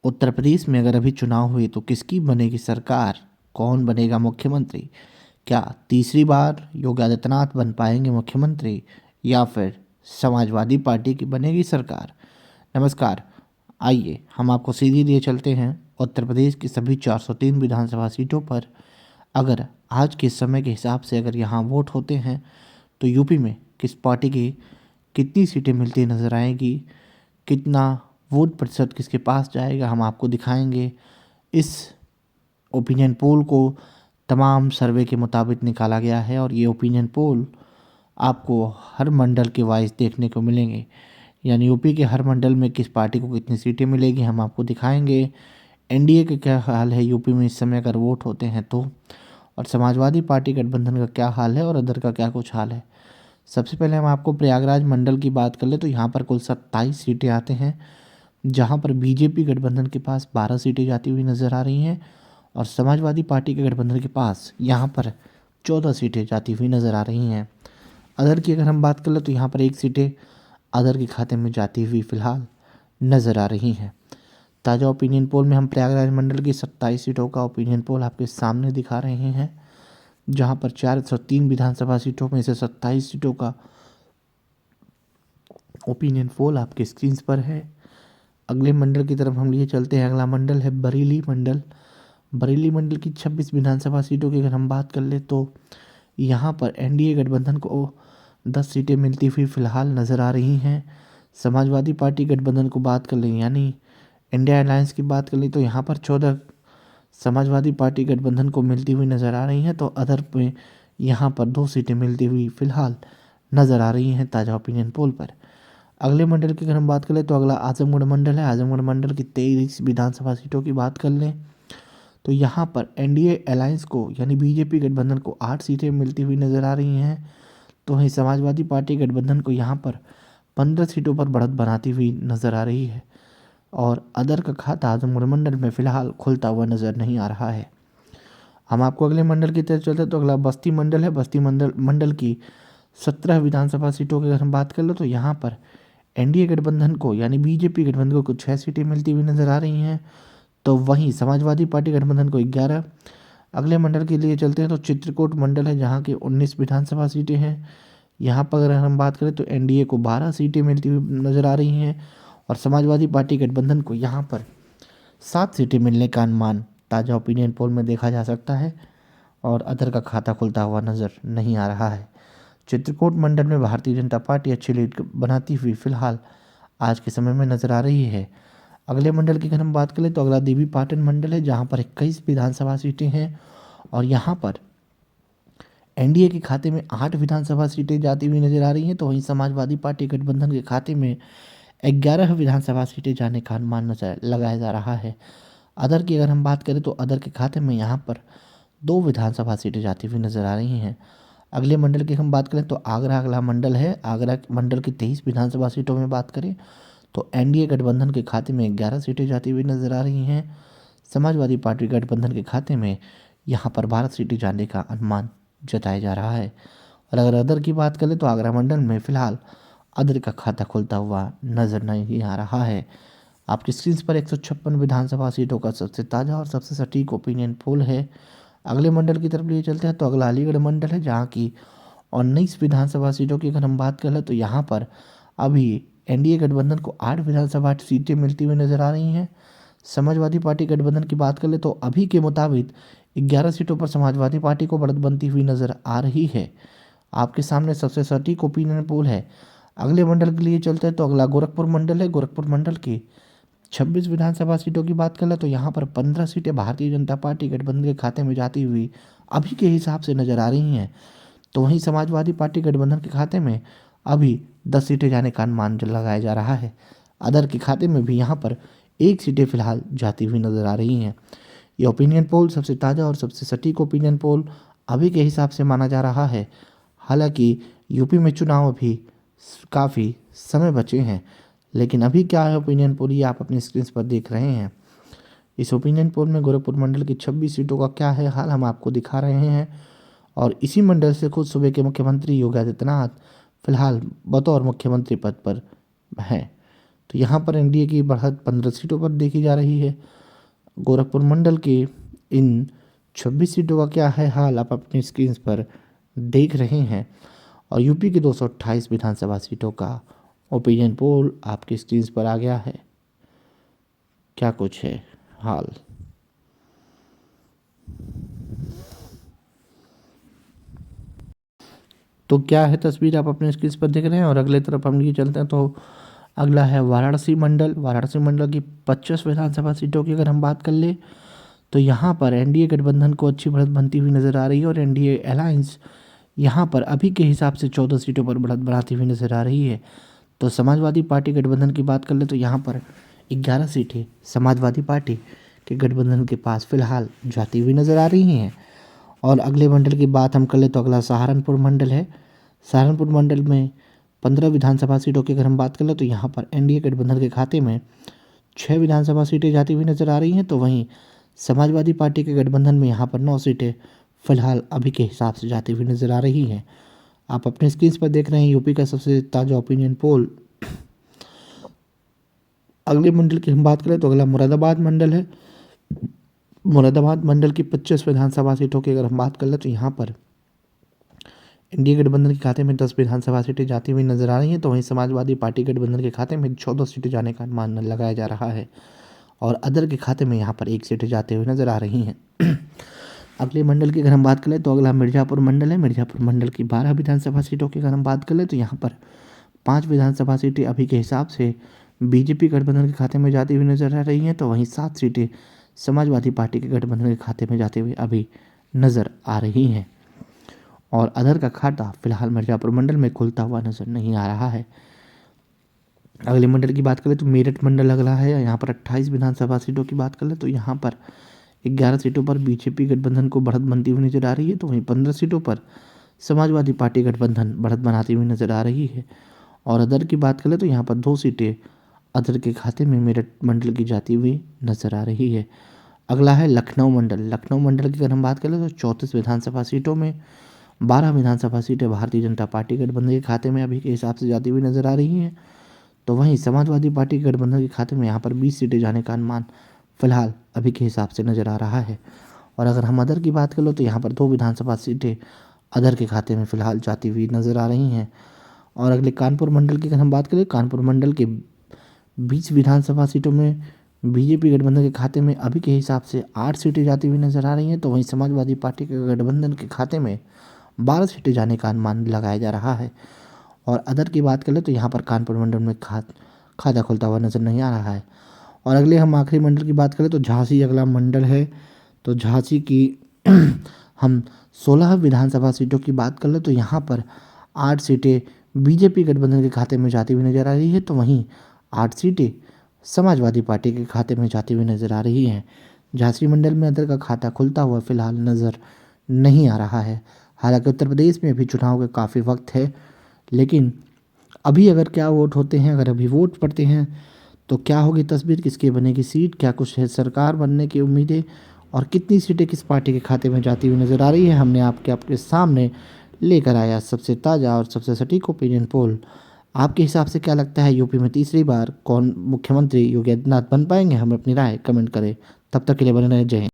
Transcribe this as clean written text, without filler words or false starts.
उत्तर प्रदेश में अगर अभी चुनाव हुए तो किसकी बनेगी सरकार? कौन बनेगा मुख्यमंत्री? क्या तीसरी बार योगी आदित्यनाथ बन पाएंगे मुख्यमंत्री या फिर समाजवादी पार्टी की बनेगी सरकार? नमस्कार। आइए हम आपको सीधी लिए चलते हैं उत्तर प्रदेश की सभी 403 विधानसभा सीटों पर। अगर आज के समय के हिसाब से अगर यहाँ वोट होते हैं तो यूपी में किस पार्टी की कितनी सीटें मिलती नज़र आएगी, कितना वोट प्रतिशत किसके पास जाएगा, हम आपको दिखाएंगे। इस ओपिनियन पोल को तमाम सर्वे के मुताबिक निकाला गया है और ये ओपिनियन पोल आपको हर मंडल के वाइज देखने को मिलेंगे, यानी यूपी के हर मंडल में किस पार्टी को कितनी सीटें मिलेगी हम आपको दिखाएंगे। एनडीए का क्या हाल है यूपी में इस समय अगर वोट होते हैं तो, और समाजवादी पार्टी गठबंधन का क्या हाल है और अदर का क्या कुछ हाल है। सबसे पहले हम आपको प्रयागराज मंडल की बात कर ले तो यहाँ पर कुल 27 सीटें आते हैं, जहाँ पर बीजेपी गठबंधन के पास 12 सीटें जाती हुई नज़र आ रही हैं और समाजवादी पार्टी के गठबंधन के पास यहाँ पर 14 सीटें जाती हुई नज़र आ रही हैं। अदर की अगर हम बात कर ले तो यहाँ पर 1 सीटें अदर के खाते में जाती हुई फिलहाल नज़र आ रही हैं। ताज़ा ओपिनियन पोल में हम प्रयागराज मंडल की 27 सीटों का ओपिनियन पोल आपके सामने दिखा रहे हैं, जहाँ पर 403 विधानसभा सीटों में से 27 सीटों का ओपिनियन पोल आपके स्क्रीन पर है। अगले मंडल की तरफ हम लिए चलते हैं। अगला मंडल है बरेली मंडल। बरेली मंडल की 26 विधानसभा सीटों की अगर हम बात कर ले तो यहाँ पर एनडीए गठबंधन को 10 सीटें मिलती हुई फिलहाल नज़र आ रही हैं। समाजवादी पार्टी गठबंधन को बात कर लें यानी इंडिया अलायंस की बात कर लें तो यहाँ पर 14 समाजवादी पार्टी गठबंधन को मिलती हुई नज़र आ रही हैं, तो अदर में यहाँ पर 2 सीटें मिलती हुई फिलहाल नज़र आ रही हैं ताज़ा ओपिनियन पोल पर। अगले मंडल की अगर हम बात करें तो अगला आजमगढ़ मंडल है। आजमगढ़ मंडल की 23 विधानसभा सीटों की बात कर लें तो यहाँ पर एनडीए अलायंस को यानी बीजेपी गठबंधन को 8 सीटें मिलती हुई नज़र आ रही हैं, तो वहीं समाजवादी पार्टी गठबंधन को यहाँ पर 15 सीटों पर बढ़त बनाती हुई नज़र आ रही है और अदर का खाता आजमगढ़ मंडल में फ़िलहाल खुलता हुआ नज़र नहीं आ रहा है। हम आपको अगले मंडल की तरफ चलते हैं तो अगला बस्ती मंडल है। बस्ती मंडल की 17 विधानसभा सीटों की अगर हम बात कर लें तो यहाँ पर एनडीए गठबंधन को यानी बीजेपी गठबंधन को 6 सीटें मिलती हुई नज़र आ रही हैं, तो वहीं समाजवादी पार्टी गठबंधन को 11। अगले मंडल के लिए चलते हैं तो चित्रकूट मंडल है, जहाँ की 19 विधानसभा सीटें हैं। यहाँ पर अगर हम बात करें तो एनडीए को 12 सीटें मिलती हुई नज़र आ रही हैं और समाजवादी पार्टी गठबंधन को यहाँ पर 7 सीटें मिलने का अनुमान ताज़ा ओपिनियन पोल में देखा जा सकता है और अदर का खाता खुलता हुआ नज़र नहीं आ रहा है। चित्रकूट मंडल में भारतीय जनता पार्टी अच्छी लीड बनाती हुई फिलहाल आज के समय में नज़र आ रही है। अगले मंडल की अगर हम बात करें तो अगला देवी पाटन मंडल है, जहाँ पर 21 विधानसभा सीटें हैं और यहाँ पर एनडीए के खाते में 8 विधानसभा सीटें जाती हुई नज़र आ रही हैं, तो वहीं समाजवादी पार्टी गठबंधन के खाते में 11 विधानसभा सीटें जाने का अनुमान नजर लगाया जा रहा है। अदर की अगर हम बात करें तो अदर के खाते में यहाँ पर 2 विधानसभा सीटें जाती हुई नज़र आ रही हैं। अगले मंडल की हम बात करें तो आगरा अगला मंडल है। आगरा मंडल की 23 विधानसभा सीटों में बात करें तो एनडीए गठबंधन के खाते में 11 सीटें जाती हुई नज़र आ रही हैं। समाजवादी पार्टी गठबंधन के खाते में यहाँ पर 12 सीटें जाने का अनुमान जताया जा रहा है। और अगर अदर की बात करें तो आगरा मंडल में फ़िलहाल अदर का खाता खुलता हुआ नज़र नहीं आ रहा है। आपकी स्क्रीन पर 156 विधानसभा सीटों का सबसे ताज़ा और सबसे सटीक ओपिनियन पोल है। अगले मंडल की तरफ लिए चलते हैं तो अगला अलीगढ़ मंडल है, जहाँ की 19 विधानसभा सीटों की अगर हम बात कर ले तो यहाँ पर अभी एनडीए गठबंधन को 8 विधानसभा सीटें मिलती हुई नज़र आ रही हैं। समाजवादी पार्टी गठबंधन की बात कर ले तो अभी के मुताबिक 11 सीटों पर समाजवादी पार्टी को बढ़त बनती हुई नज़र आ रही है। आपके सामने सबसे सटीक ओपिनियन पोल है। अगले मंडल के लिए चलते हैं तो अगला गोरखपुर मंडल है। गोरखपुर मंडल की 26 विधानसभा सीटों की बात कर ले तो यहाँ पर 15 सीटें भारतीय जनता पार्टी गठबंधन के खाते में जाती हुई अभी के हिसाब से नज़र आ रही हैं, तो वहीं समाजवादी पार्टी गठबंधन के खाते में अभी 10 सीटें जाने का अनुमान लगाया जा रहा है। अदर के खाते में भी यहाँ पर 1 सीटें फिलहाल जाती हुई नज़र आ रही हैं। ये ओपिनियन पोल सबसे ताज़ा और सबसे सटीक ओपिनियन पोल अभी के हिसाब से माना जा रहा है। हालांकि यूपी में चुनाव अभी काफ़ी समय बचे हैं, लेकिन अभी क्या है ओपिनियन पोल ये आप अपनी स्क्रीन पर देख रहे हैं। इस ओपिनियन पोल में गोरखपुर मंडल की 26 सीटों का क्या है हाल हम आपको दिखा रहे हैं और इसी मंडल से खुद सूबे के मुख्यमंत्री योगी आदित्यनाथ फिलहाल बतौर मुख्यमंत्री पद पर हैं। तो यहाँ पर एनडीए की बढ़त 15 सीटों पर देखी जा रही है। गोरखपुर मंडल के इन 26 सीटों का क्या है हाल, आप अपनी स्क्रीन पर देख रहे हैं। और यूपी के 228 विधानसभा सीटों का ओपिनियन पोल आपकी स्क्रीन पर आ गया है। क्या कुछ है हाल। तो क्या है तस्वीर आप अपने स्क्रीन पर देख रहे हैं। और अगले तरफ हम ये चलते हैं तो अगला है वाराणसी मंडल। वाराणसी मंडल की 25 विधानसभा सीटों की अगर हम बात कर ले तो यहाँ पर एनडीए गठबंधन को अच्छी बढ़त बनती हुई नजर आ रही है। और एनडीए अलायंस यहाँ पर अभी के हिसाब से 14 सीटों पर बढ़त बढ़ाती हुई नजर आ रही है। तो समाजवादी पार्टी गठबंधन की बात कर ले तो यहाँ पर 11 सीटें समाजवादी पार्टी के गठबंधन के पास फिलहाल जाती हुई नजर आ रही हैं। और अगले मंडल की बात हम कर ले तो अगला सहारनपुर मंडल है। सहारनपुर मंडल में 15 विधानसभा सीटों की अगर हम बात कर ले तो यहाँ पर एनडीए गठबंधन के खाते में 6 विधानसभा सीटें जाती हुई नजर आ रही हैं। तो वहीं समाजवादी पार्टी के गठबंधन में यहाँ पर 9 सीटें फिलहाल अभी के हिसाब से जाती हुई नजर आ रही हैं। आप अपने स्क्रीन पर देख रहे हैं यूपी का सबसे ताज़ा ओपिनियन पोल। अगले मंडल की हम बात करें तो अगला मुरादाबाद मंडल है। मुरादाबाद मंडल की 25 विधानसभा सीटों की अगर हम बात कर ले तो यहाँ पर एनडीए गठबंधन के खाते में 10 विधानसभा सीटें जाती हुई नजर आ रही हैं। तो वहीं समाजवादी पार्टी गठबंधन के खाते में 14 सीटें जाने का अनुमान लगाया जा रहा है। और अदर के खाते में यहाँ पर 1 सीटें जाते हुए नजर आ रही हैं। अगले मंडल की अगर हम बात करें तो अगला मिर्ज़ापुर मंडल है। मिर्ज़ापुर मंडल की 12 विधानसभा सीटों की अगर हम बात करें तो यहाँ पर 5 विधानसभा सीटें अभी के हिसाब से बीजेपी गठबंधन के खाते में जाती हुई नजर आ रही हैं। तो वहीं 7 सीटें समाजवादी पार्टी के गठबंधन के खाते में जाते हुए अभी नजर आ रही हैं। और अदर का खाता फिलहाल मिर्ज़ापुर मंडल में खुलता हुआ नजर नहीं आ रहा है। अगले मंडल की बात करें तो मेरठ मंडल अगला है। यहाँ पर 28 विधानसभा सीटों की बात करें तो यहाँ पर 11 सीटों पर बीजेपी गठबंधन को बढ़त बनती हुई नजर आ रही है। तो वहीं 15 सीटों पर समाजवादी पार्टी गठबंधन बढ़त बनाती हुई नजर आ रही है। और अदर की बात करें तो यहाँ पर 2 सीटें अदर के खाते में मेरठ मंडल की जाती हुई नजर आ रही है। अगला है लखनऊ मंडल। लखनऊ मंडल की अगर हम बात करें तो 34 विधानसभा सीटों में 12 विधानसभा सीटें भारतीय जनता पार्टी गठबंधन के खाते में अभी के हिसाब से जाती हुई नजर आ रही हैं। तो वहीं समाजवादी पार्टी गठबंधन के खाते में यहाँ पर 20 सीटें जाने का अनुमान फिलहाल अभी के हिसाब से नजर आ रहा है। और अगर हम अदर की बात कर लो तो यहाँ पर 2 विधानसभा सीटें अदर के खाते में फिलहाल जाती हुई नजर आ रही हैं। और अगले कानपुर मंडल की अगर हम बात करें कानपुर मंडल के 20 विधानसभा सीटों में बीजेपी गठबंधन के खाते में अभी के हिसाब से 8 सीटें जाती हुई नजर आ रही हैं। तो वहीं समाजवादी पार्टी के गठबंधन के खाते में 12 सीटें जाने का अनुमान लगाया जा रहा है। और अदर की बात करें तो यहाँ पर कानपुर मंडल में खाता खुलता हुआ नजर नहीं आ रहा है। और अगले हम आखिरी मंडल की बात करें तो झांसी अगला मंडल है। तो झांसी की हम 16 विधानसभा सीटों की बात कर ले तो यहाँ पर 8 सीटें बीजेपी गठबंधन के खाते में जाती हुई नजर आ रही है। तो वहीं 8 सीटें समाजवादी पार्टी के खाते में जाती हुई नजर आ रही हैं। झांसी मंडल में अदर का खाता खुलता हुआ फिलहाल नजर नहीं आ रहा है। हालांकि उत्तर प्रदेश में अभी चुनाव का काफ़ी वक्त है, लेकिन अभी अगर क्या वोट होते हैं, अगर अभी वोट पड़ते हैं तो क्या होगी तस्वीर, किसकी बनेगी सीट, क्या कुछ है सरकार बनने की उम्मीदें और कितनी सीटें किस पार्टी के खाते में जाती हुई नजर आ रही है, हमने आपके सामने लेकर आया सबसे ताज़ा और सबसे सटीक ओपिनियन पोल। आपके हिसाब से क्या लगता है यूपी में तीसरी बार कौन मुख्यमंत्री योगी आदित्यनाथ बन पाएंगे? हमें अपनी राय कमेंट करें। तब तक के लिए बने रहें। जय हिंद।